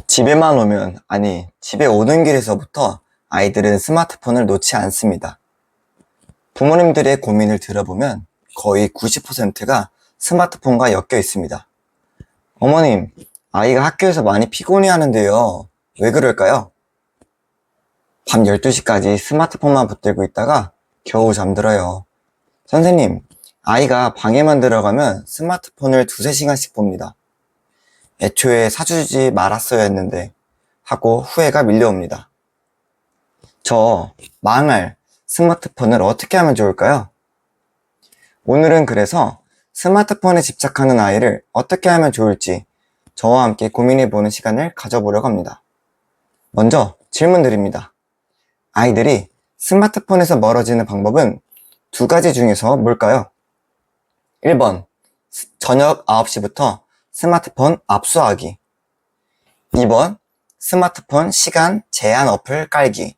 집에만 오면, 아니, 집에 오는 길에서부터 아이들은 스마트폰을 놓지 않습니다. 부모님들의 고민을 들어보면 거의 90%가 스마트폰과 엮여 있습니다. 어머님, 아이가 학교에서 많이 피곤해 하는데요. 왜 그럴까요? 밤 12시까지 스마트폰만 붙들고 있다가 겨우 잠들어요. 선생님, 아이가 방에만 들어가면 스마트폰을 두세 시간씩 봅니다. 애초에 사주지 말았어야 했는데 하고 후회가 밀려옵니다. 저 망할 스마트폰을 어떻게 하면 좋을까요? 오늘은 그래서 스마트폰에 집착하는 아이를 어떻게 하면 좋을지 저와 함께 고민해보는 시간을 가져보려고 합니다. 먼저 질문 드립니다. 아이들이 스마트폰에서 멀어지는 방법은 두 가지 중에서 뭘까요? 1번, 저녁 9시부터 스마트폰 압수하기. 2번, 스마트폰 시간 제한 어플 깔기.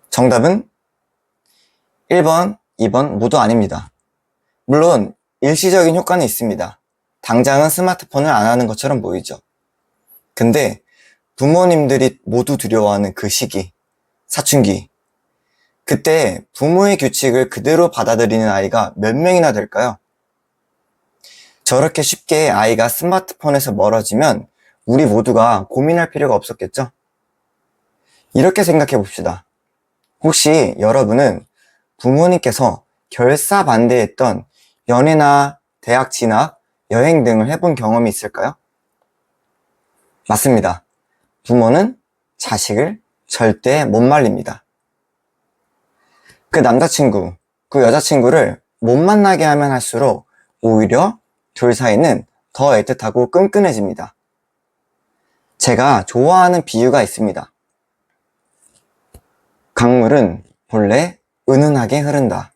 정답은 1번, 2번 모두 아닙니다. 물론 일시적인 효과는 있습니다. 당장은 스마트폰을 안 하는 것처럼 보이죠. 근데 부모님들이 모두 두려워하는 그 시기, 사춘기. 그때 부모의 규칙을 그대로 받아들이는 아이가 몇 명이나 될까요? 저렇게 쉽게 아이가 스마트폰에서 멀어지면 우리 모두가 고민할 필요가 없었겠죠? 이렇게 생각해 봅시다. 혹시 여러분은 부모님께서 결사반대했던 연애나 대학 진학, 여행 등을 해본 경험이 있을까요? 맞습니다. 부모는 자식을 절대 못 말립니다. 그 남자친구, 그 여자친구를 못 만나게 하면 할수록 오히려 둘 사이는 더 애틋하고 끈끈해집니다. 제가 좋아하는 비유가 있습니다. 강물은 본래 은은하게 흐른다.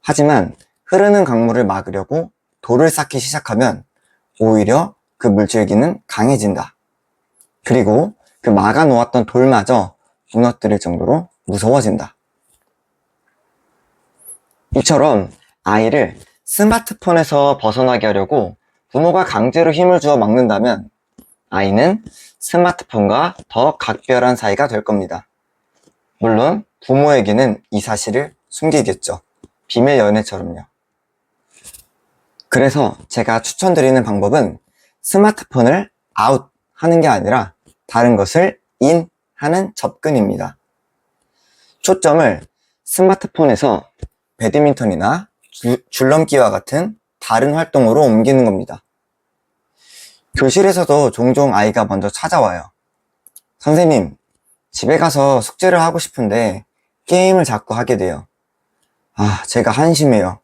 하지만 흐르는 강물을 막으려고 돌을 쌓기 시작하면 오히려 그 물줄기는 강해진다. 그리고 그 막아놓았던 돌마저 무너뜨릴 정도로 무서워진다. 이처럼 아이를 스마트폰에서 벗어나게 하려고 부모가 강제로 힘을 주어 막는다면 아이는 스마트폰과 더 각별한 사이가 될 겁니다. 물론 부모에게는 이 사실을 숨기겠죠. 비밀 연애처럼요. 그래서 제가 추천드리는 방법은 스마트폰을 아웃 하는 게 아니라 다른 것을 인 하는 접근입니다. 초점을 스마트폰에서 배드민턴이나 줄넘기와 같은 다른 활동으로 옮기는 겁니다. 교실에서도 종종 아이가 먼저 찾아와요. 선생님, 집에 가서 숙제를 하고 싶은데 게임을 자꾸 하게 돼요. 제가 한심해요.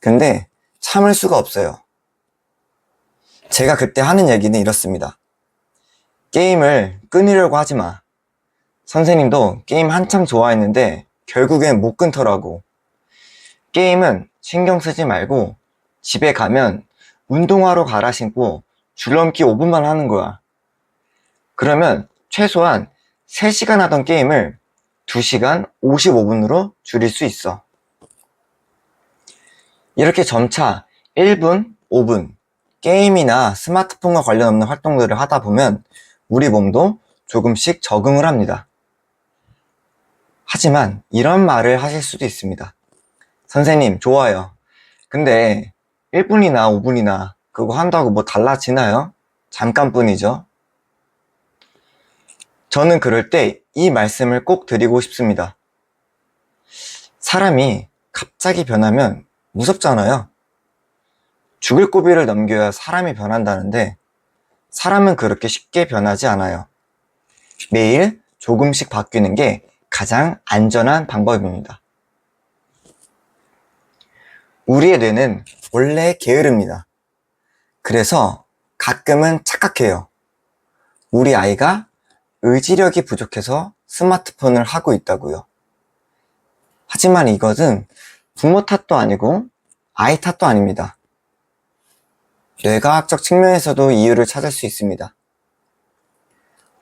근데 참을 수가 없어요. 제가 그때 하는 얘기는 이렇습니다. 게임을 끊으려고 하지 마. 선생님도 게임 한창 좋아했는데 결국엔 못 끊더라고. 게임은 신경 쓰지 말고 집에 가면 운동화로 갈아 신고 줄넘기 5분만 하는 거야. 그러면 최소한 3시간 하던 게임을 2시간 55분으로 줄일 수 있어. 이렇게 점차 1분, 5분 게임이나 스마트폰과 관련 없는 활동들을 하다 보면 우리 몸도 조금씩 적응을 합니다. 하지만 이런 말을 하실 수도 있습니다. 선생님, 좋아요. 근데 1분이나 5분이나 그거 한다고 뭐 달라지나요? 잠깐뿐이죠. 저는 그럴 때 이 말씀을 꼭 드리고 싶습니다. 사람이 갑자기 변하면 무섭잖아요. 죽을 고비를 넘겨야 사람이 변한다는데 사람은 그렇게 쉽게 변하지 않아요. 매일 조금씩 바뀌는 게 가장 안전한 방법입니다. 우리의 뇌는 원래 게으릅니다. 그래서 가끔은 착각해요. 우리 아이가 의지력이 부족해서 스마트폰을 하고 있다고요. 하지만 이것은 부모 탓도 아니고 아이 탓도 아닙니다. 뇌과학적 측면에서도 이유를 찾을 수 있습니다.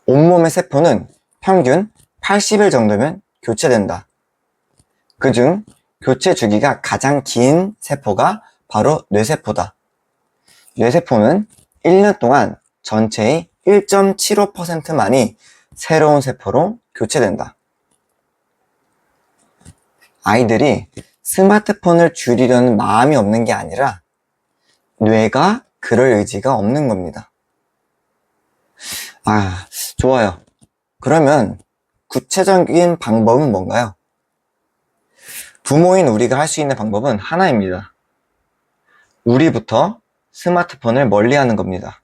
온몸의 세포는 평균 80일 정도면 교체된다. 그중 교체 주기가 가장 긴 세포가 바로 뇌세포다. 뇌세포는 1년 동안 전체의 1.75%만이 새로운 세포로 교체된다. 아이들이 스마트폰을 줄이려는 마음이 없는 게 아니라 뇌가 그럴 의지가 없는 겁니다. 좋아요. 그러면 구체적인 방법은 뭔가요? 부모인 우리가 할 수 있는 방법은 하나입니다. 우리부터 스마트폰을 멀리하는 겁니다.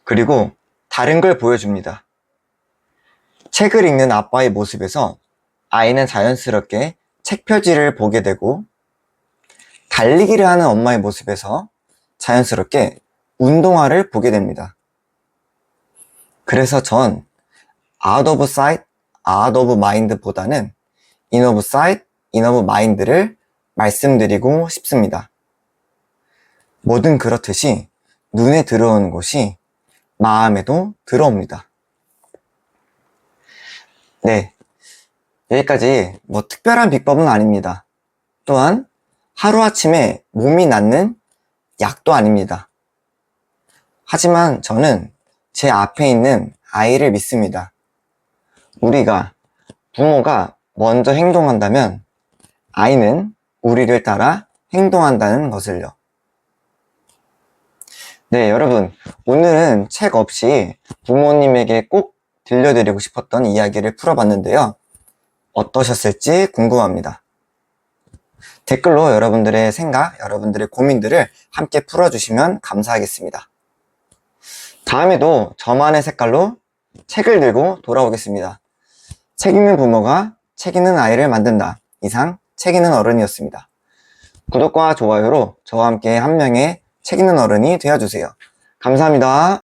그리고 다른 걸 보여줍니다. 책을 읽는 아빠의 모습에서 아이는 자연스럽게 책 표지를 보게 되고, 달리기를 하는 엄마의 모습에서 자연스럽게 운동화를 보게 됩니다. 그래서 전 out of sight, out of mind 보다는 in of sight, in of mind를 말씀드리고 싶습니다. 뭐든 그렇듯이 눈에 들어오는 것이 마음에도 들어옵니다. 네, 여기까지 특별한 비법은 아닙니다. 또한 하루아침에 몸이 낫는 약도 아닙니다. 하지만 저는 제 앞에 있는 아이를 믿습니다. 우리가, 부모가 먼저 행동한다면 아이는 우리를 따라 행동한다는 것을요. 네, 여러분, 오늘은 책 없이 부모님에게 꼭 들려드리고 싶었던 이야기를 풀어봤는데요. 어떠셨을지 궁금합니다. 댓글로 여러분들의 생각, 여러분들의 고민들을 함께 풀어주시면 감사하겠습니다. 다음에도 저만의 색깔로 책을 들고 돌아오겠습니다. 책 읽는 부모가 책 읽는 아이를 만든다. 이상 책 읽는 어른이었습니다. 구독과 좋아요로 저와 함께 한 명의 책 읽는 어른이 되어주세요. 감사합니다.